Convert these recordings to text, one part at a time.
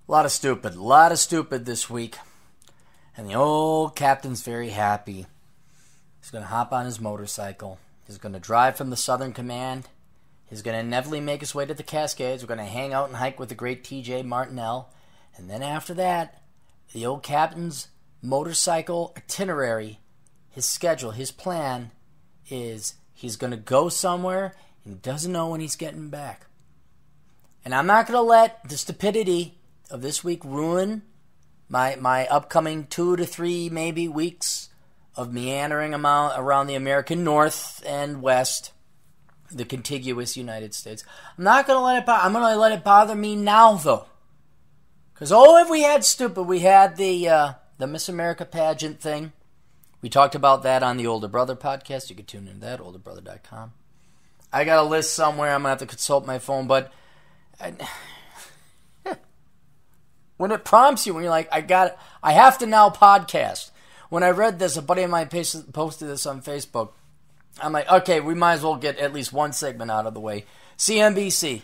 A lot of stupid this week. And the old captain's very happy. He's going to hop on his motorcycle. He's going to drive from the Southern Command. He's going to inevitably make his way to the Cascades. We're going to hang out and hike with the great T.J. Martinell. And then after that, the old captain's motorcycle itinerary, his schedule, his plan is he's going to go somewhere and he doesn't know when he's getting back. And I'm not going to let the stupidity of this week ruin my upcoming 2 to 3 maybe weeks of meandering around the American North and West, the contiguous United States. I'm not going to let it I'm going to let it bother me now, though. Because, if we had stupid, we had the Miss America pageant thing. We talked about that on the Older Brother podcast. You can tune into that, olderbrother.com. I got a list somewhere. I'm going to have to consult my phone, but when it prompts you, when you're like, I have to now podcast. When I read this, a buddy of mine posted this on Facebook. I'm like, okay, we might as well get at least one segment out of the way. CNBC.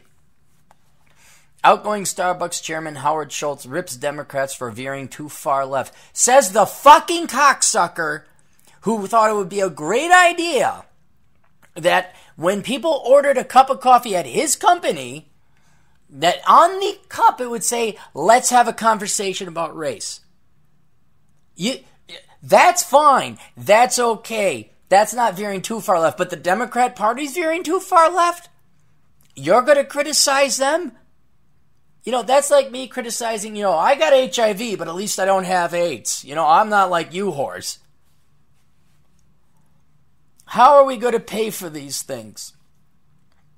Outgoing Starbucks chairman Howard Schultz rips Democrats for veering too far left. Says the fucking cocksucker who thought it would be a great idea that when people ordered a cup of coffee at his company, that on the cup it would say, let's have a conversation about race. That's fine. That's okay. That's not veering too far left. But the Democrat Party's veering too far left? You're going to criticize them? That's like me criticizing, I got HIV, but at least I don't have AIDS. I'm not like you whores. How are we going to pay for these things?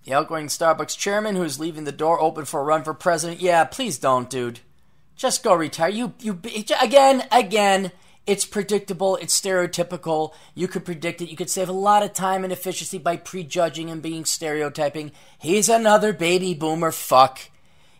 The outgoing Starbucks chairman who's leaving the door open for a run for president. Yeah, please don't, dude. Just go retire. Again, it's predictable. It's stereotypical. You could predict it. You could save a lot of time and efficiency by prejudging and being stereotyping. He's another baby boomer fuck.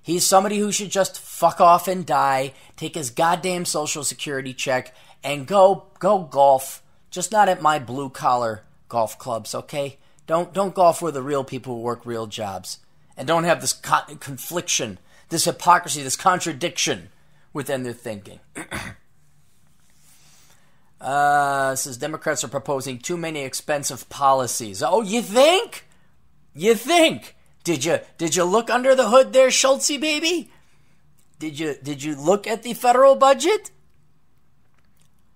He's somebody who should just fuck off and die, take his goddamn Social Security check, and go golf. Just not at my blue-collar golf clubs, okay? Don't golf with the real people who work real jobs. And don't have this confliction, this hypocrisy, this contradiction within their thinking. Says Democrats are proposing too many expensive policies. Oh, you think? You think? Did you look under the hood there, Schultzy baby? Did you look at the federal budget?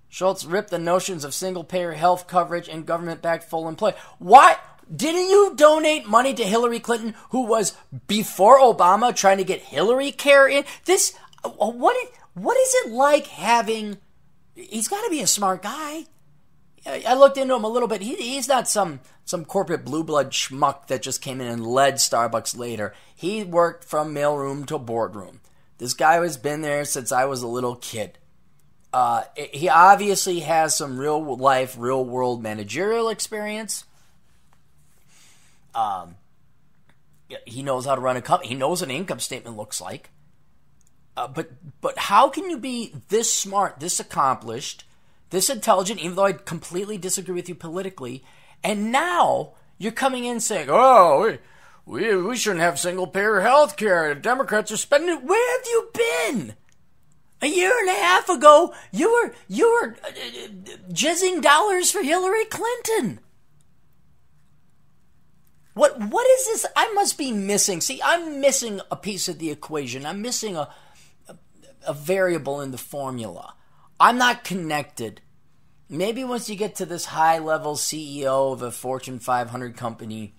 Schultz ripped the notions of single-payer health coverage and government-backed full employment. What? Didn't you donate money to Hillary Clinton, who was, before Obama, trying to get Hillary care in? What is it like having... He's got to be a smart guy. I looked into him a little bit. He's not some corporate blue blood schmuck that just came in and led Starbucks later. He worked from mailroom to boardroom. This guy has been there since I was a little kid. He obviously has some real-life, real-world managerial experience. He knows how to run a company. He knows what an income statement looks like. But how can you be this smart, this accomplished, this intelligent, even though I completely disagree with you politically, and now you're coming in saying, oh, we shouldn't have single-payer health care. The Democrats are spending it. Where have you been? A year and a half ago, you were jizzing dollars for Hillary Clinton. What is this? I must be missing. See, I'm missing a piece of the equation. I'm missing a variable in the formula. I'm not connected. Maybe once you get to this high-level CEO of a Fortune 500 company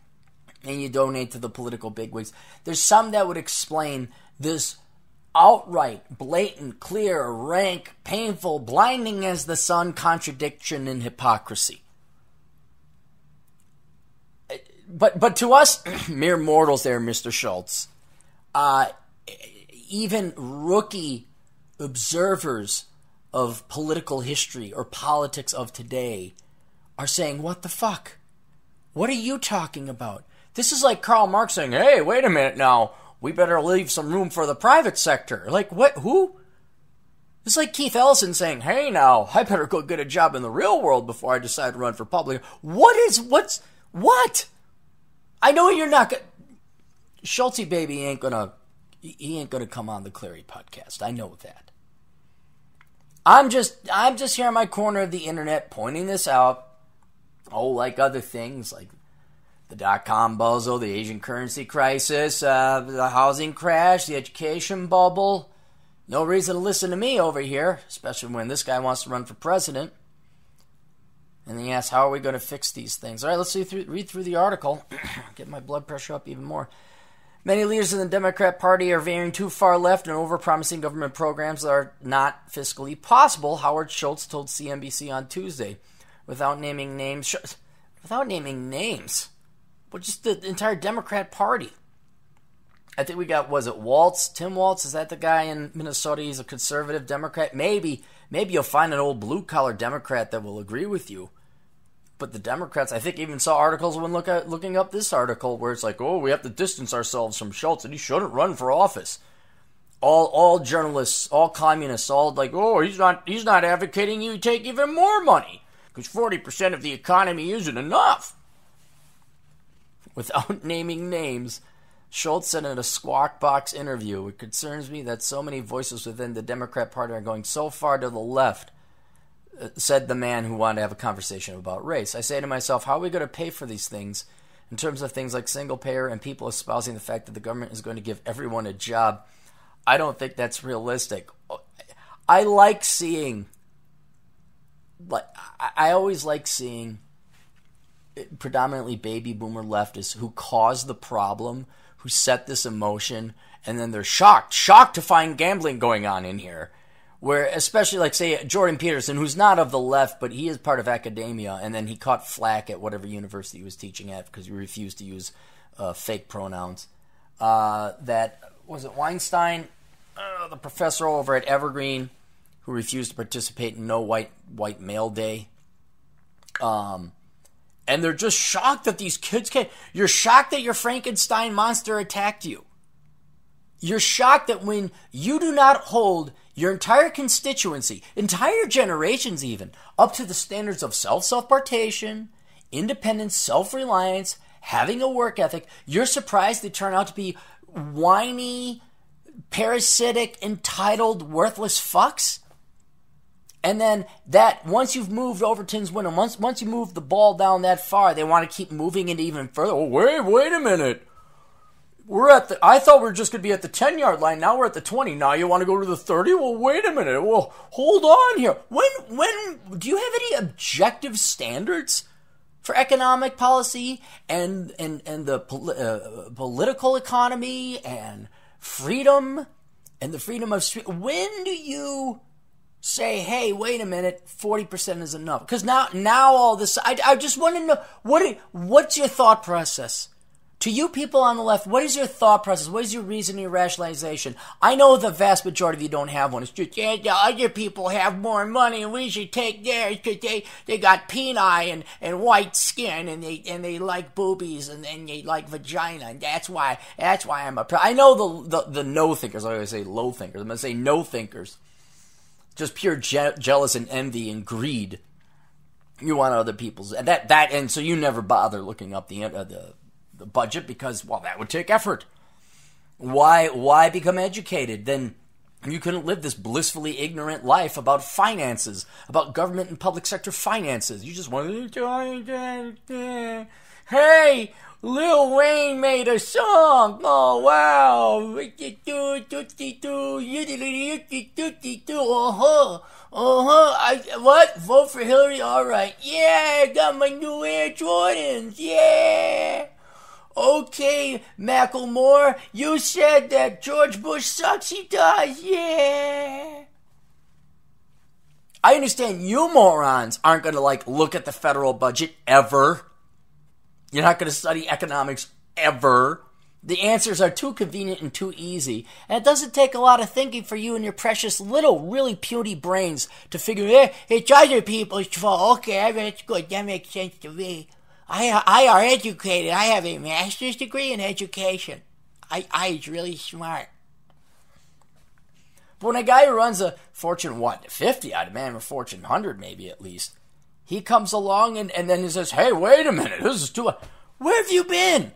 and you donate to the political bigwigs, there's some that would explain this outright, blatant, clear, rank, painful, blinding as the sun contradiction and hypocrisy. But to us, mere mortals there, Mr. Schultz, even rookie observers of political history or politics of today are saying, what the fuck? What are you talking about? This is like Karl Marx saying, hey, wait a minute now, we better leave some room for the private sector. Like, what? Who? It's like Keith Ellison saying, hey now, I better go get a job in the real world before I decide to run for public. What? I know you're not Schultzy baby ain't gonna he ain't going to come on the Clary podcast. I know that. I'm just here in my corner of the internet pointing this out. Oh, like other things, like the dot-com bubble, the Asian currency crisis, the housing crash, the education bubble. No reason to listen to me over here, especially when this guy wants to run for president. And then he asks, how are we going to fix these things? All right, let's read through the article. Get my blood pressure up even more. Many leaders in the Democrat Party are veering too far left and overpromising government programs that are not fiscally possible, Howard Schultz told CNBC on Tuesday. Without naming names. Well, just the entire Democrat Party. I think we got, was it Waltz? Tim Waltz? Is that the guy in Minnesota? He's a conservative Democrat. Maybe you'll find an old blue-collar Democrat that will agree with you. But the Democrats, I think, even saw articles when looking up this article where it's like, oh, we have to distance ourselves from Schultz and he shouldn't run for office. All journalists, all communists, all like, oh, he's not advocating you take even more money because 40% of the economy isn't enough. Without naming names, Schultz said in a Squawk Box interview, it concerns me that so many voices within the Democrat Party are going so far to the left, said the man who wanted to have a conversation about race. I say to myself, how are we going to pay for these things in terms of things like single payer and people espousing the fact that the government is going to give everyone a job? I don't think that's realistic. I like seeing, I always like seeing predominantly baby boomer leftists who caused the problem, who set this in motion, and then they're shocked to find gambling going on in here. Where, especially like, say, Jordan Peterson, who's not of the left, but he is part of academia, and then he caught flack at whatever university he was teaching at because he refused to use fake pronouns. That, was it Weinstein, the professor over at Evergreen, who refused to participate in No White Male Day. And they're just shocked that these kids can't. You're shocked that your Frankenstein monster attacked you. You're shocked that when you do not hold your entire constituency, entire generations even, up to the standards of self-suffocation, independence, self-reliance, having a work ethic, you're surprised they turn out to be whiny, parasitic, entitled, worthless fucks? And then that, once you've moved over Tim's window, once you move the ball down that far, they want to keep moving it even further. Oh, wait a minute. I thought we were just going to be at the 10-yard line. Now we're at the 20. Now you want to go to the 30? Well, wait a minute. Well, hold on here. When do you have any objective standards for economic policy and the political economy and freedom and the freedom of speech? When do you say, hey, wait a minute, 40% is enough? Because now all this, I just want to know, what's your thought process? To you people on the left, what is your thought process? What is your reasoning, your rationalization? I know the vast majority of you don't have one. It's just, yeah, the other people have more money and we should take theirs because they got peni and white skin and they like boobies and they like vagina. And that's why I'm I know the no thinkers. I always say low thinkers. I'm going to say no thinkers. Just pure jealous and envy and greed. You want other people's and so you never bother looking up the budget because, well, that would take effort. Why become educated? Then you couldn't live this blissfully ignorant life about finances, about government and public sector finances. You just want to, hey, Lil Wayne made a song. Oh, wow. What? Vote for Hillary? All right. Yeah, I got my new Air Jordans. Yeah. Okay, Macklemore, you said that George Bush sucks. He does, yeah. I understand you morons aren't going to, look at the federal budget ever. You're not going to study economics ever. The answers are too convenient and too easy. And it doesn't take a lot of thinking for you and your precious little, really puny brains to figure, it's other people's fault. Okay, that's good. That makes sense to me. I are educated. I have a master's degree in education. I is really smart. But when a guy who runs a Fortune 50, I'd imagine a Fortune 100 maybe at least, he comes along and then he says, hey, wait a minute, this is too... Where have you been?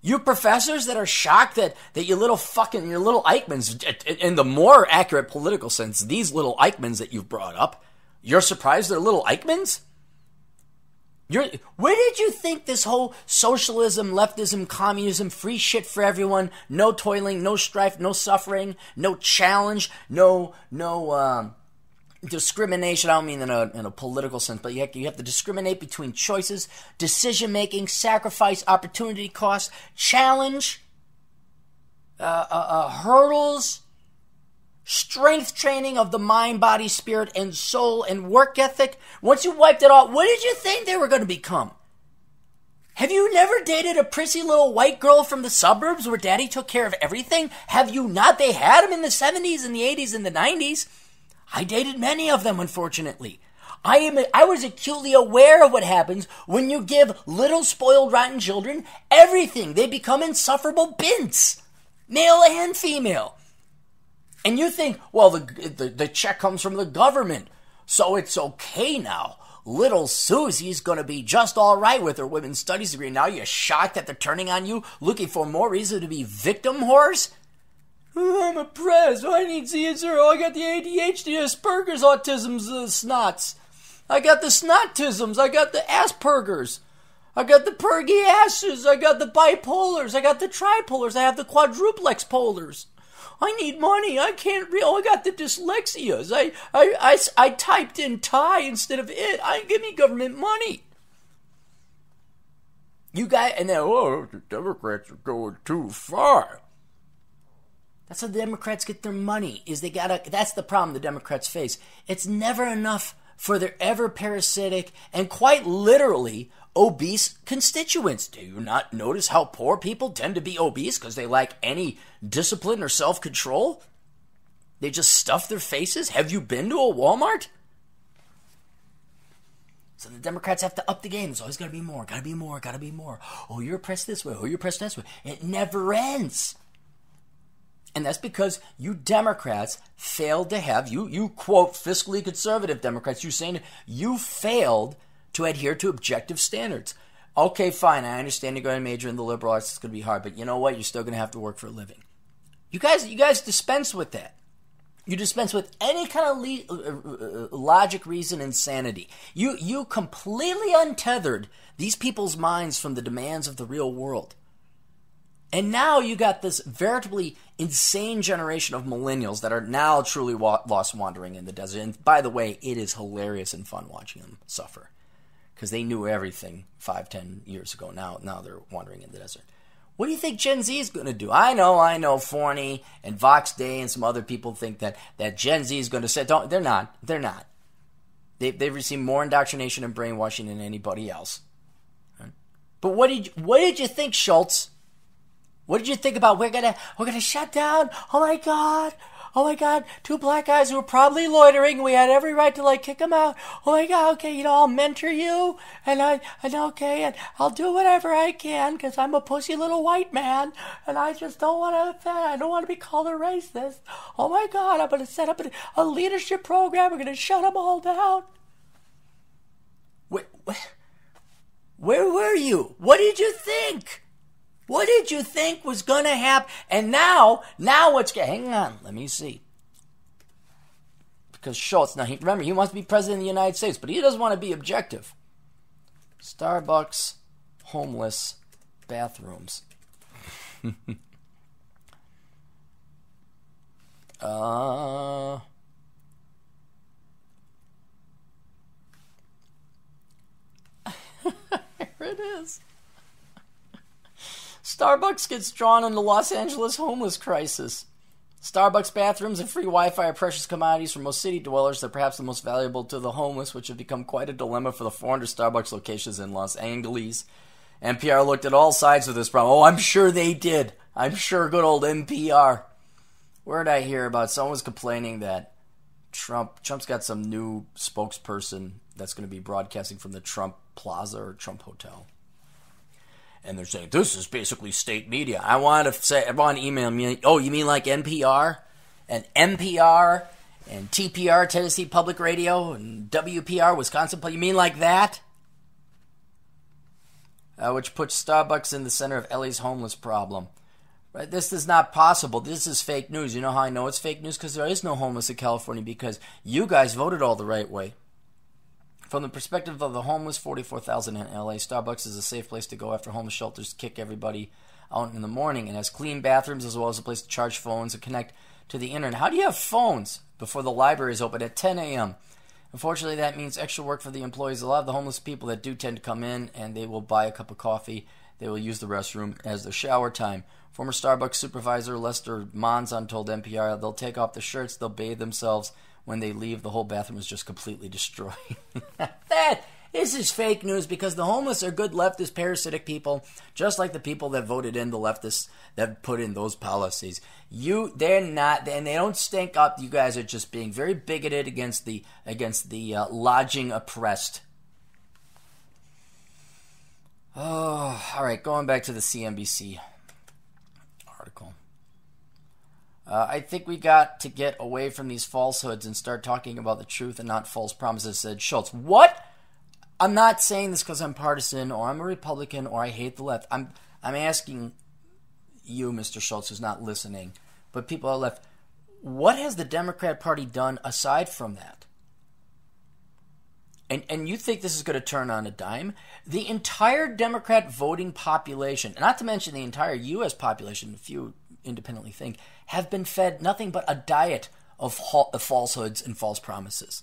You professors that are shocked that your little Eichmanns, in the more accurate political sense, these little Eichmanns that you've brought up, you're surprised they're little Eichmanns? Where did you think this whole socialism, leftism, communism, free shit for everyone, no toiling, no strife, no suffering, no challenge, no discrimination, I don't mean in a political sense, but you have to discriminate between choices, decision-making, sacrifice, opportunity cost, challenge, hurdles, strength training of the mind, body, spirit, and soul, and work ethic. Once you wiped it all, what did you think they were going to become? Have you never dated a prissy little white girl from the suburbs where daddy took care of everything? Have you not? They had them in the 70s and the 80s and the 90s. I dated many of them, unfortunately. I was acutely aware of what happens when you give little spoiled rotten children everything. They become insufferable bints, male and female. And you think, well, the check comes from the government, so it's okay now. Little Susie's going to be just all right with her women's studies degree. Now you're shocked that they're turning on you, looking for more reason to be victim whores? Oh, I'm oppressed. Oh, I need CSR. Oh, I got the ADHD, Asperger's, autism's, snots. I got the snotisms. I got the Asperger's. I got the pergy asses. I got the bipolars. I got the tripolars. I have the quadruplex polars. I need money. I can't read. Oh, I got the dyslexias. I typed in tie instead of it. Give me government money. You guys, and then, oh, the Democrats are going too far. That's how the Democrats get their money, that's the problem the Democrats face. It's never enough for their ever parasitic and quite literally obese constituents. Do you not notice how poor people tend to be obese because they lack any discipline or self-control? They just stuff their faces? Have you been to a Walmart? So the Democrats have to up the game. There's always got to be more, got to be more, got to be more. Oh, you're oppressed this way. Oh, you're oppressed this way. It never ends. And that's because you Democrats failed to have, you quote fiscally conservative Democrats, you're saying you failed to adhere to objective standards. Okay, fine, I understand you're going to major in the liberal arts, it's going to be hard, but you know what? You're still going to have to work for a living. You guys dispense with that. You dispense with any kind of logic, reason, and sanity. You completely untethered these people's minds from the demands of the real world. And now you got this veritably insane generation of millennials that are now truly lost wandering in the desert. And by the way, it is hilarious and fun watching them suffer. Because they knew everything 5-10 years ago. Now they're wandering in the desert. What do you think Gen Z is going to do? I know, Forney and Vox Day and some other people think that Gen Z is going to say, they're not. They've received more indoctrination and brainwashing than anybody else. Right? But what did you think, Schultz? What did you think about we're gonna shut down? Oh my God, 2 black guys who were probably loitering. We had every right to kick them out. Oh my God, okay, I'll mentor you, and I'll do whatever I can because I'm a pussy little white man, and I just don't want to offend. I don't want to be called a racist. Oh my God, I'm gonna set up a leadership program. We're gonna shut them all down. Where were you? What did you think? What did you think was going to happen? And now what's going to... Hang on, let me see. Because Schultz, remember, he wants to be president of the United States, but he doesn't want to be objective. Starbucks, homeless, bathrooms. Here it is. Starbucks gets drawn in the Los Angeles homeless crisis. Starbucks bathrooms and free Wi-Fi are precious commodities for most city dwellers. They're perhaps the most valuable to the homeless, which have become quite a dilemma for the 400 Starbucks locations in Los Angeles. NPR looked at all sides of this problem. Oh, I'm sure they did. I'm sure good old NPR. Where did I hear about someone was complaining that Trump's got some new spokesperson that's going to be broadcasting from the Trump Plaza or Trump Hotel. And they're saying, this is basically state media. I want to email me, oh, you mean like NPR? And NPR and TPR, Tennessee Public Radio, and WPR, Wisconsin Public. You mean like that? which puts Starbucks in the center of LA's homeless problem. Right? This is not possible. This is fake news. You know how I know it's fake news? Because there is no homeless in California, because you guys voted all the right way. From the perspective of the homeless, 44,000 in LA, Starbucks is a safe place to go after homeless shelters kick everybody out in the morning, and has clean bathrooms as well as a place to charge phones and connect to the internet. How do you have phones before the library is open at 10 a.m.? Unfortunately, that means extra work for the employees. A lot of the homeless people that do tend to come in, and they will buy a cup of coffee. They will use the restroom as their shower time. Former Starbucks supervisor Lester Monzon told NPR they'll take off their shirts, they'll bathe themselves. When they leave, the whole bathroom is just completely destroyed. This is fake news, because the homeless are good leftist parasitic people, just like the people that voted in the leftists that put in those policies. They're not, and they don't stink up. You guys are just being very bigoted against the lodging oppressed. Oh, all right. Going back to the CNBC article. I think we got to get away from these falsehoods and start talking about the truth and not false promises, said Schultz. What? I'm not saying this because I'm partisan or I'm a Republican or I hate the left. I'm asking you, Mr. Schultz, who's not listening, but people are left. What has the Democrat Party done aside from that? And you think this is going to turn on a dime? The entire Democrat voting population, not to mention the entire U.S. population, if you independently think, have been fed nothing but a diet of falsehoods and false promises.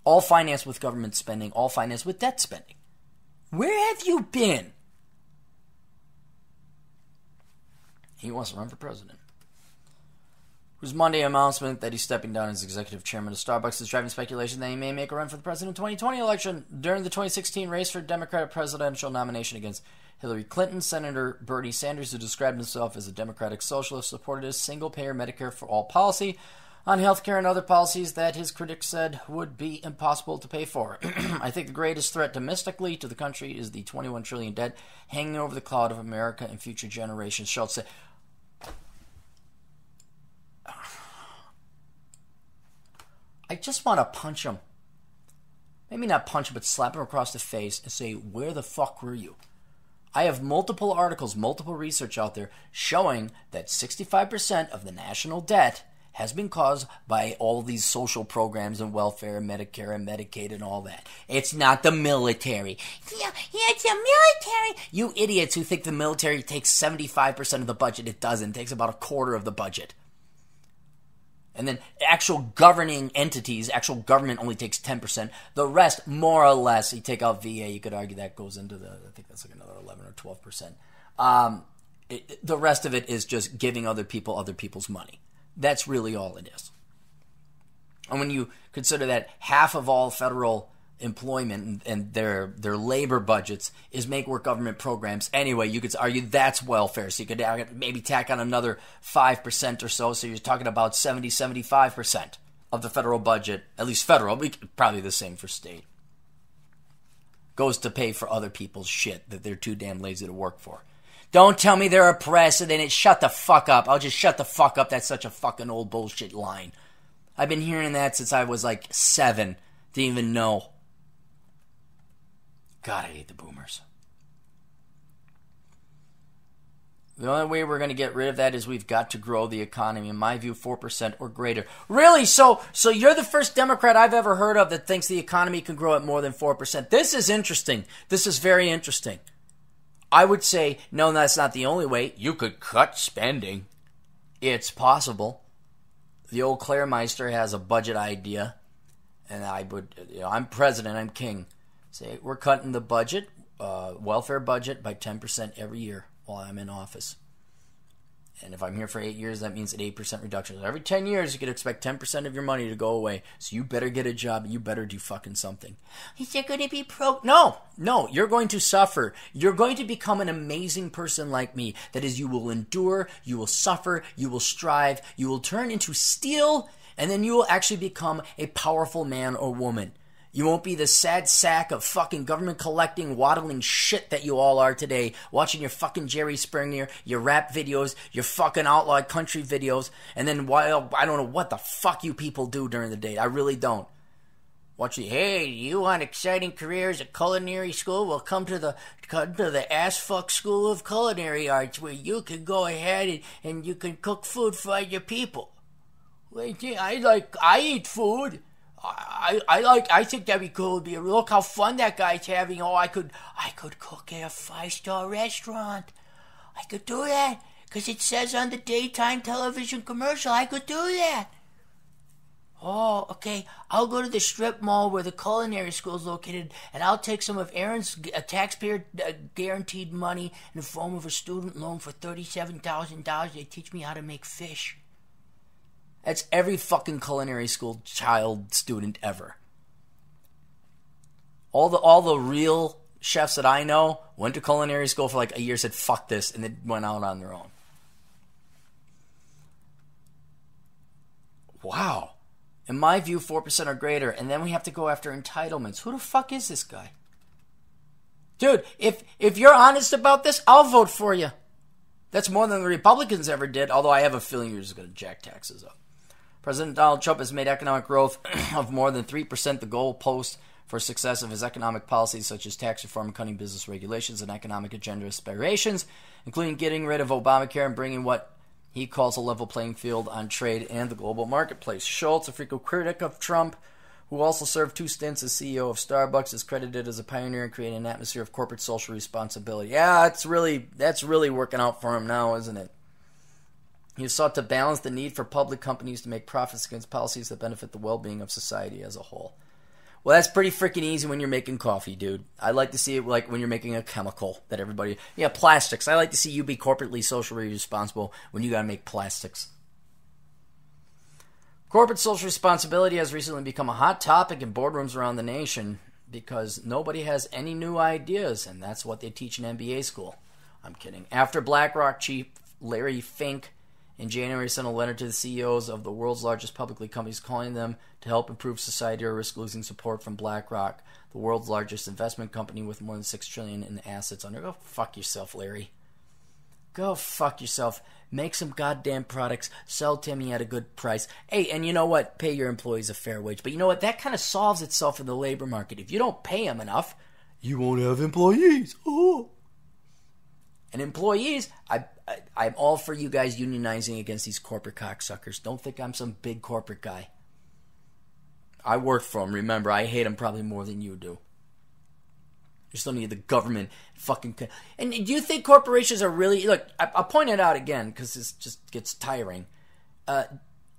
All financed with government spending, all financed with debt spending. Where have you been? He wants to run for president. Whose Monday announcement that he's stepping down as executive chairman of Starbucks is driving speculation that he may make a run for the president 2020 election. During the 2016 race for Democratic presidential nomination against Hillary Clinton, Senator Bernie Sanders, who described himself as a democratic socialist, supported a single-payer Medicare for all policy on health care and other policies that his critics said would be impossible to pay for. I think the greatest threat domestically to the country is the $21 trillion debt hanging over the cloud of America and future generations. Schultz said, I just want to punch him. Maybe not punch him, but slap him across the face and say, where the fuck were you? I have multiple articles, multiple research out there showing that 65% of the national debt has been caused by all these social programs and welfare and Medicare and Medicaid and all that. It's not the military. Yeah, it's the military. You idiots who think the military takes 75% of the budget. It doesn't. It takes about a quarter of the budget. And then actual governing entities, actual government only takes 10%. The rest, more or less, you take out VA, you could argue that goes into the, I think that's like another 11 or 12%. The rest of it is just giving other people other people's money. That's really all it is. And when you consider that half of all federal employment and their labor budgets is make work government programs anyway, you could argue that's welfare. So you could maybe tack on another 5% or so. So you're talking about 75% of the federal budget, at least federal, probably the same for state, goes to pay for other people's shit that they're too damn lazy to work for. Don't tell me they're oppressed and then shut the fuck up. I'll just shut the fuck up. That's such a fucking old bullshit line. I've been hearing that since I was like 7. Didn't even know. God, I hate the boomers. The only way we're going to get rid of that is we've got to grow the economy. In my view, 4% or greater. Really? So you're the first Democrat I've ever heard of that thinks the economy can grow at more than 4%. This is interesting. This is very interesting. I would say, no, that's not the only way. You could cut spending. It's possible. The old Clairmeister has a budget idea. And I would, I'm president, I'm king. Say, we're cutting the budget, welfare budget, by 10% every year while I'm in office. And if I'm here for 8 years, that means an 8% reduction. Every 10 years, you could expect 10% of your money to go away. So you better get a job. You better do fucking something. Is there going to be No, you're going to suffer. You're going to become an amazing person like me. That is, you will endure, you will suffer, you will strive, you will turn into steel, and then you will actually become a powerful man or woman. You won't be the sad sack of fucking government collecting, waddling shit that you all are today, watching your fucking Jerry Springer, your rap videos, your fucking outlaw country videos, and then I don't know what the fuck you people do during the day. I really don't. Hey, you want exciting careers at culinary school? Well, come to the ass fuck school of culinary arts, where you can go ahead and you can cook food for your people. I eat food. I think that'd be cool. Look how fun that guy's having. Oh, I could cook at a 5-star restaurant. I could do that because it says on the daytime television commercial I could do that. Oh, okay. I'll go to the strip mall where the culinary school is located, and I'll take some of Aaron's taxpayer guaranteed money in the form of a student loan for $37,000. They teach me how to make fish. That's every fucking culinary school child student ever. All the real chefs that I know went to culinary school for like a year, said fuck this, and then went out on their own. Wow. In my view, 4% or greater, and then we have to go after entitlements. Who the fuck is this guy? Dude, if you're honest about this, I'll vote for you. That's more than the Republicans ever did, although I have a feeling you're just going to jack taxes up. President Donald Trump has made economic growth of more than 3% the goal post for success of his economic policies, such as tax reform, cutting business regulations, and economic agenda aspirations, including getting rid of Obamacare and bringing what he calls a level playing field on trade and the global marketplace. Schultz, a frequent critic of Trump, who also served 2 stints as CEO of Starbucks, is credited as a pioneer in creating an atmosphere of corporate social responsibility. Yeah, that's really working out for him now, isn't it? He has sought to balance the need for public companies to make profits against policies that benefit the well-being of society as a whole. Well, that's pretty freaking easy when you're making coffee, dude. I like to see it like when you're making a chemical that everybody... Yeah, plastics. I like to see you be corporately socially responsible when you gotta make plastics. Corporate social responsibility has recently become a hot topic in boardrooms around the nation because nobody has any new ideas, and that's what they teach in MBA school. I'm kidding. After BlackRock chief Larry Fink in January sent a letter to the CEOs of the world's largest publicly companies calling them to help improve society or risk losing support from BlackRock, the world's largest investment company with more than $6 trillion in assets under. Go fuck yourself, Larry. Go fuck yourself. Make some goddamn products. Sell to me at a good price. Hey, and you know what? Pay your employees a fair wage. But you know what? That kind of solves itself in the labor market. If you don't pay them enough, you won't have employees. Oh. And employees, I'm all for you guys unionizing against these corporate cocksuckers. Don't think I'm some big corporate guy. I work for them. Remember, I hate them probably more than you do. You still need the government fucking... And do you think corporations are really... Look, I'll point it out again because this just gets tiring.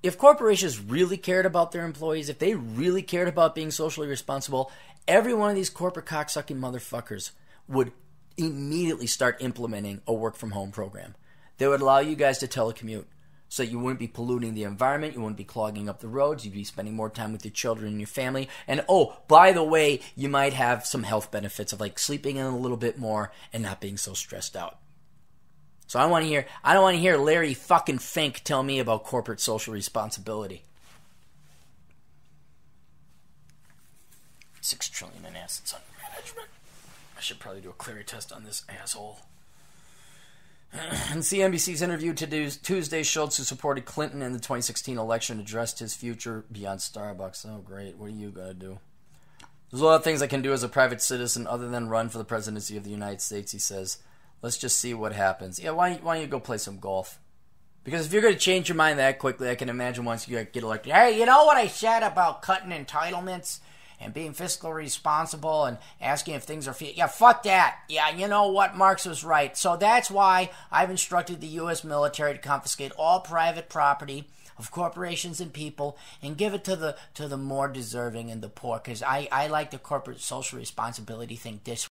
If corporations really cared about their employees, if they really cared about being socially responsible, every one of these corporate cocksucking motherfuckers would immediately start implementing a work-from-home program. They would allow you guys to telecommute so that you wouldn't be polluting the environment, you wouldn't be clogging up the roads, you'd be spending more time with your children and your family. And oh, by the way, you might have some health benefits of like sleeping in a little bit more and not being so stressed out. So I don't want to hear Larry fucking Fink tell me about corporate social responsibility. $6 trillion in assets under management. I should probably do a Cleary test on this asshole. In CNBC's interview Tuesday, Schultz, who supported Clinton in the 2016 election, addressed his future beyond Starbucks. Oh, great. What are you going to do? There's a lot of things I can do as a private citizen other than run for the presidency of the United States, he says. Let's just see what happens. Yeah, why don't you go play some golf? Because if you're going to change your mind that quickly, I can imagine once you get elected, hey, you know what I said about cutting entitlements and being fiscally responsible and asking if things are... Yeah, fuck that. Yeah, you know what? Marx was right. So that's why I've instructed the U.S. military to confiscate all private property of corporations and people and give it to the more deserving and the poor, because I like the corporate social responsibility thing this